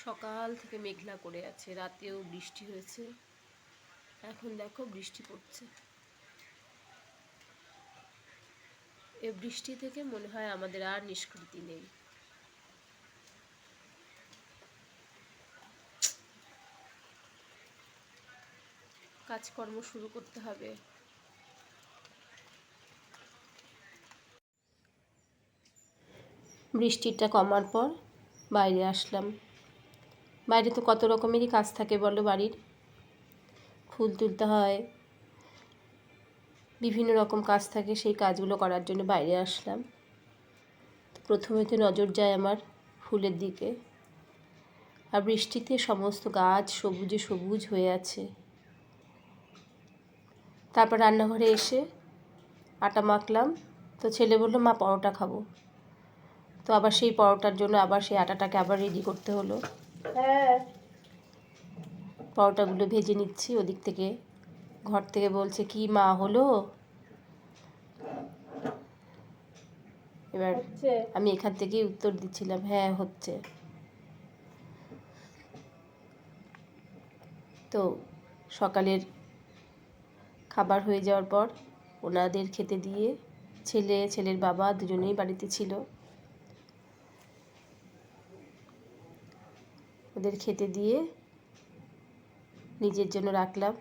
সকাল থেকে মেঘলা করে আছে, রাতেও বৃষ্টি হয়েছে, এখন দেখো বৃষ্টি পড়ছে। এই বৃষ্টি থেকে মনে হয় আমাদের আর নিষ্কৃতি নেই। কাজকর্ম শুরু করতে হবে। বৃষ্টিটা কমার পর বাইরে আসলাম। বাইরে তো কত রকমেরই কাজ থাকে বলো, বাড়ির ফুল তুলতে হয়, বিভিন্ন রকম কাজ থাকে, সেই কাজগুলো করার জন্য বাইরে আসলাম। প্রথমে তো নজর যায় আমার ফুলের দিকে, আর বৃষ্টিতে সমস্ত গাছ সবুজে সবুজ হয়ে আছে। তারপর রান্নাঘরে এসে আটা মাখলাম, তো ছেলে বললো মা পরোটা খাবো, তো আবার সেই পরোটার জন্য আবার সেই আটাটাকে আবার রেডি করতে হলো। পরোটাগুলো ভেজে নিচ্ছি, ওদিক থেকে ঘর থেকে বলছে কি মা হলো। এবার আমি এখান থেকেই উত্তর দিচ্ছিলাম হ্যাঁ হচ্ছে। তো সকালের খাবার হয়ে যাওয়ার পর ওনাদের খেতে দিয়ে ছেলের বাবা দুজনেই বাড়িতে ছিল, ওদের খেতে দিয়ে নিজের জন্য রাখলাম।